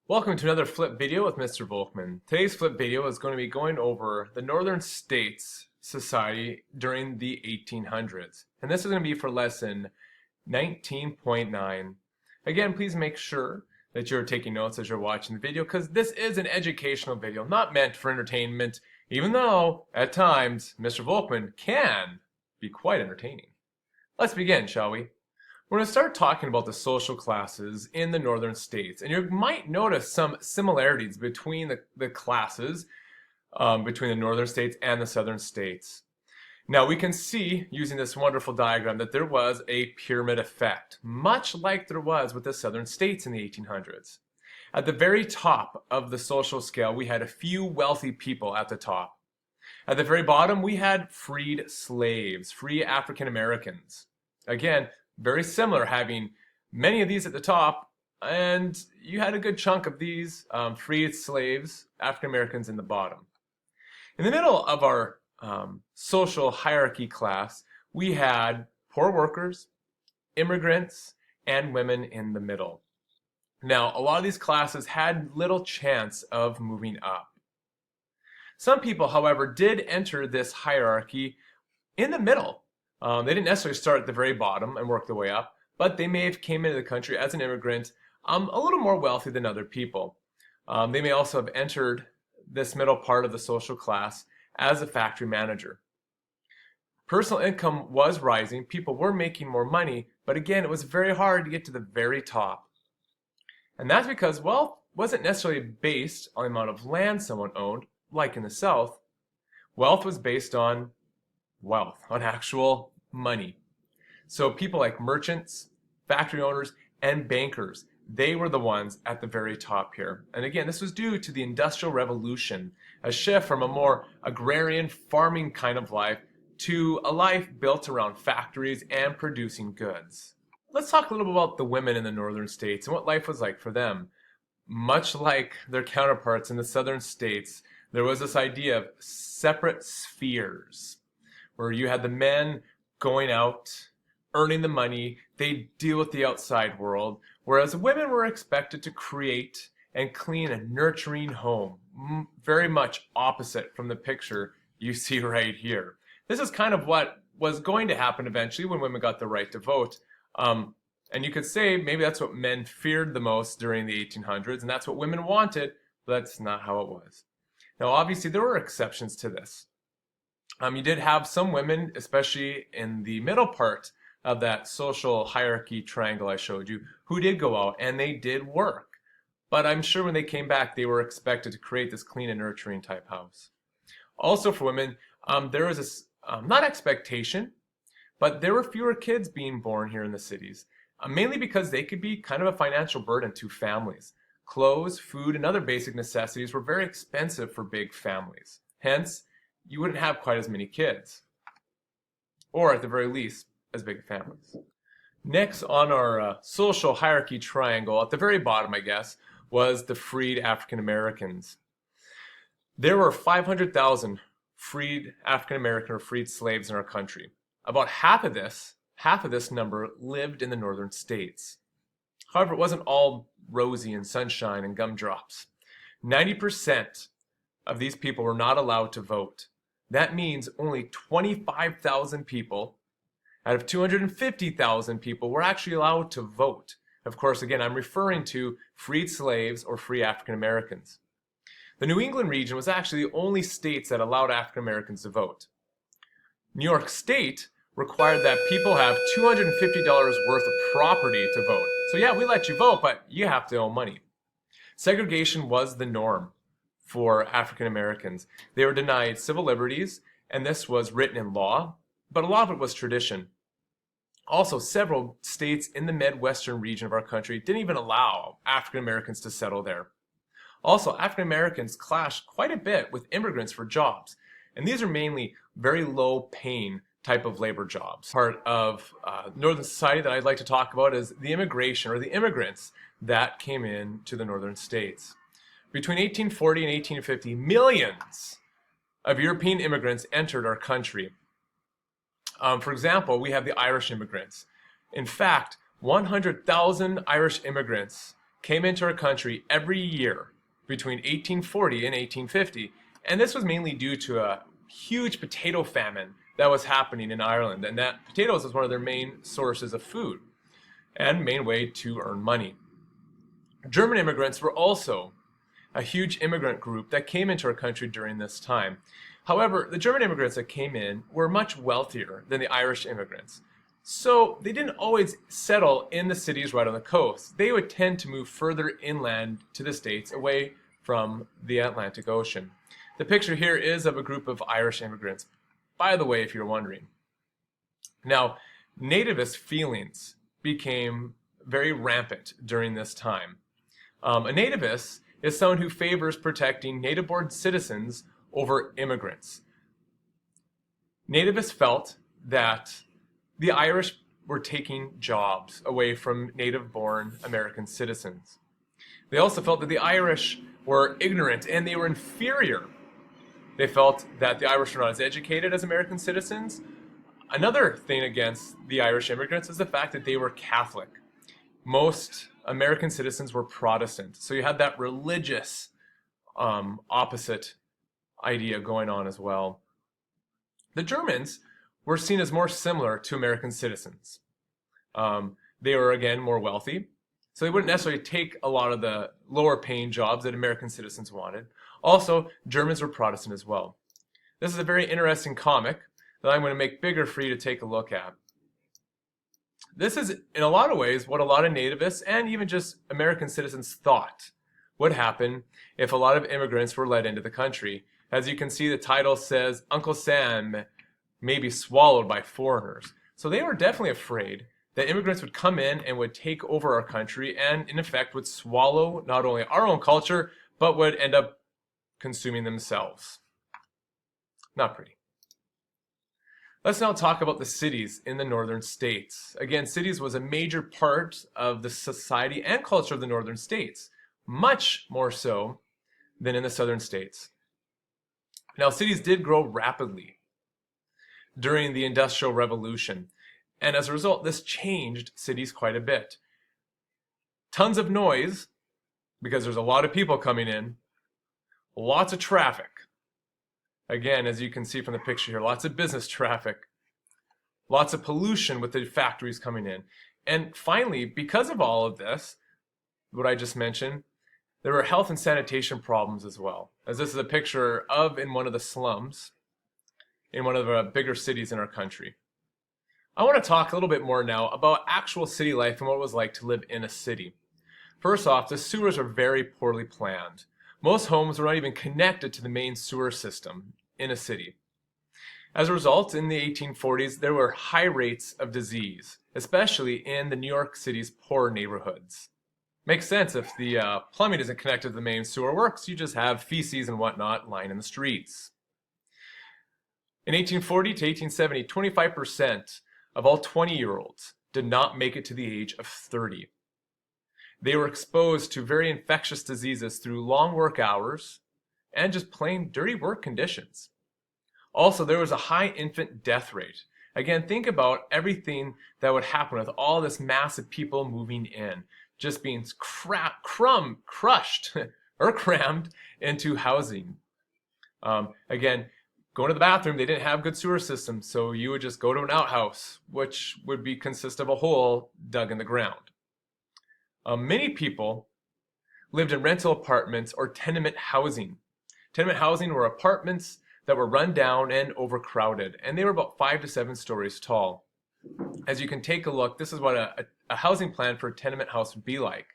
Welcome to another flip video with Mr. Volkman. Today's flip video is going to be going over the Northern States Society during the 1800s. And this is going to be for lesson 19.9. Again, please make sure that you're taking notes as you're watching the video because this is an educational video, not meant for entertainment, even though at times Mr. Volkman can be quite entertaining. Let's begin, shall we? We're going to start talking about the social classes in the northern states, and you might notice some similarities between the classes between the northern states and the southern states. Now we can see, using this wonderful diagram, that there was a pyramid effect, much like there was with the southern states in the 1800s. At the very top of the social scale, we had a few wealthy people at the top. At the very bottom, we had freed slaves, free African Americans. Again, very similar, having many of these at the top, and you had a good chunk of these freed slaves, African Americans, in the bottom. In the middle of our social hierarchy class, we had poor workers, immigrants, and women in the middle. Now, a lot of these classes had little chance of moving up. Some people, however, did enter this hierarchy in the middle. They didn't necessarily start at the very bottom and work their way up, but they may have came into the country as an immigrant, a little more wealthy than other people. They may also have entered this middle part of the social class as a factory manager. Personal income was rising, people were making more money, but again, it was very hard to get to the very top. And that's because wealth wasn't necessarily based on the amount of land someone owned, like in the South. Wealth was based on actual money. So people like merchants, factory owners, and bankers, they were the ones at the very top here. And again, this was due to the Industrial Revolution, a shift from a more agrarian farming kind of life to a life built around factories and producing goods. Let's talk a little bit about the women in the northern states and what life was like for them. Much like their counterparts in the southern states, there was this idea of separate spheres, where you had the men going out, earning the money, they deal with the outside world, whereas women were expected to create and clean a nurturing home, very much opposite from the picture you see right here. This is kind of what was going to happen eventually when women got the right to vote. And you could say maybe that's what men feared the most during the 1800s, and that's what women wanted, but that's not how it was. Now, obviously, there were exceptions to this. You did have some women, especially in the middle part of that social hierarchy triangle I showed you, who did go out and they did work. But I'm sure when they came back, they were expected to create this clean and nurturing type house. Also for women, there was this, not expectation, but there were fewer kids being born here in the cities, mainly because they could be kind of a financial burden to families. Clothes, food, and other basic necessities were very expensive for big families. Hence, you wouldn't have quite as many kids, or at the very least, as big families. Next on our social hierarchy triangle, at the very bottom, I guess, was the freed African Americans. There were 500,000 freed African American or freed slaves in our country. About half of this number lived in the northern states. However, it wasn't all rosy and sunshine and gumdrops. 90% of these people were not allowed to vote. That means only 25,000 people out of 250,000 people were actually allowed to vote. Of course, again, I'm referring to freed slaves or free African Americans. The New England region was actually the only states that allowed African Americans to vote. New York State required that people have $250 worth of property to vote. So yeah, we let you vote, but you have to owe money. Segregation was the norm for African Americans. They were denied civil liberties, and this was written in law, but a lot of it was tradition. Also, several states in the Midwestern region of our country didn't even allow African Americans to settle there. Also, African Americans clashed quite a bit with immigrants for jobs, and these are mainly very low paying type of labor jobs. Part of Northern society that I'd like to talk about is the immigration or the immigrants that came in to the northern states. Between 1840 and 1850, millions of European immigrants entered our country. For example, we have the Irish immigrants. In fact, 100,000 Irish immigrants came into our country every year between 1840 and 1850. And this was mainly due to a huge potato famine that was happening in Ireland. And that potatoes was one of their main sources of food and main way to earn money. German immigrants were also a huge immigrant group that came into our country during this time. However, the German immigrants that came in were much wealthier than the Irish immigrants. So they didn't always settle in the cities right on the coast. They would tend to move further inland to the States, away from the Atlantic Ocean. The picture here is of a group of Irish immigrants, by the way, if you're wondering. Now, nativist feelings became very rampant during this time. A nativist is someone who favors protecting native-born citizens over immigrants. Nativists felt that the Irish were taking jobs away from native-born American citizens. They also felt that the Irish were ignorant and they were inferior. They felt that the Irish were not as educated as American citizens. Another thing against the Irish immigrants is the fact that they were Catholic. Most American citizens were Protestant. So you had that religious opposite idea going on as well. The Germans were seen as more similar to American citizens. They were, again, more wealthy. So they wouldn't necessarily take a lot of the lower paying jobs that American citizens wanted. Also, Germans were Protestant as well. This is a very interesting comic that I'm going to make bigger for you to take a look at. This is, in a lot of ways, what a lot of nativists and even just American citizens thought would happen if a lot of immigrants were let into the country. As you can see, the title says, Uncle Sam may be swallowed by foreigners. So they were definitely afraid that immigrants would come in and would take over our country and, in effect, would swallow not only our own culture, but would end up consuming themselves. Not pretty. Let's now talk about the cities in the northern states. Again, cities was a major part of the society and culture of the northern states, much more so than in the southern states. Now, cities did grow rapidly during the Industrial Revolution, and as a result, this changed cities quite a bit. Tons of noise, because there's a lot of people coming in, lots of traffic. Again, as you can see from the picture here, lots of business traffic, lots of pollution with the factories coming in. And finally, because of all of this, what I just mentioned, there were health and sanitation problems as well. As this is a picture of in one of the slums in one of the bigger cities in our country. I want to talk a little bit more now about actual city life and what it was like to live in a city. First off, the sewers are very poorly planned. Most homes were not even connected to the main sewer system in a city. As a result, in the 1840s, there were high rates of disease, especially in the New York City's poor neighborhoods. Makes sense if the plumbing isn't connected to the main sewer works, you just have feces and whatnot lying in the streets. In 1840 to 1870, 25% of all 20-year-olds did not make it to the age of 30. They were exposed to very infectious diseases through long work hours and just plain dirty work conditions. Also, there was a high infant death rate. Again, think about everything that would happen with all this massive people moving in, just being crushed or crammed into housing. Again, going to the bathroom, they didn't have good sewer systems, so you would just go to an outhouse, which would consist of a hole dug in the ground. Many people lived in rental apartments or tenement housing. Tenement housing were apartments that were run down and overcrowded, and they were about 5 to 7 stories tall. As you can take a look, this is what a housing plan for a tenement house would be like.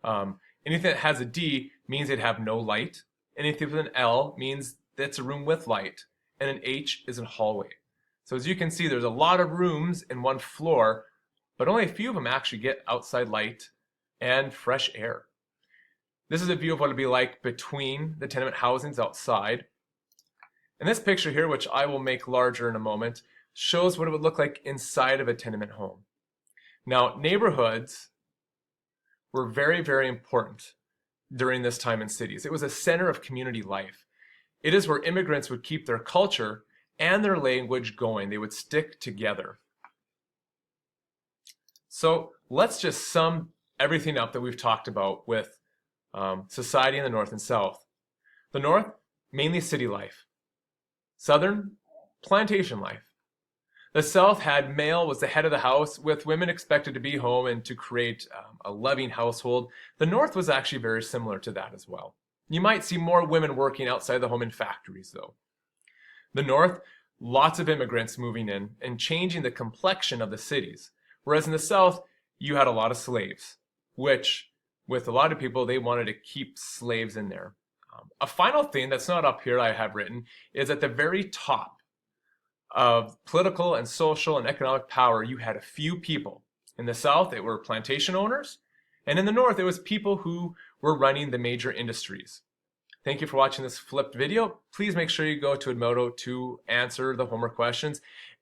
Anything that has a D means it'd have no light. Anything with an L means that's a room with light, and an H is a hallway. So as you can see, there's a lot of rooms in one floor, but only a few of them actually get outside light and fresh air. This is a view of what it'd be like between the tenement housings outside. And this picture here, which I will make larger in a moment, shows what it would look like inside of a tenement home. Now, neighborhoods were very, very important during this time in cities. It was a center of community life. It is where immigrants would keep their culture and their language going. They would stick together. So let's just sum everything up that we've talked about with society in the North and South. The North, mainly city life. Southern, plantation life. The South had male was the head of the house, with women expected to be home and to create a loving household. The North was actually very similar to that as well. You might see more women working outside the home in factories, though. The North, lots of immigrants moving in and changing the complexion of the cities. Whereas in the South, you had a lot of slaves, which, with a lot of people, they wanted to keep slaves in there. A final thing that's not up here I have written is at the very top of political and social and economic power, you had a few people. In the South, it were plantation owners, and in the North, it was people who were running the major industries. Thank you for watching this flipped video. Please make sure you go to Edmodo to answer the homework questions.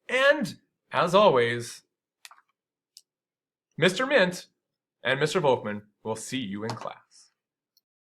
And, as always, Mr. Mint and Mr. Volkman will see you in class.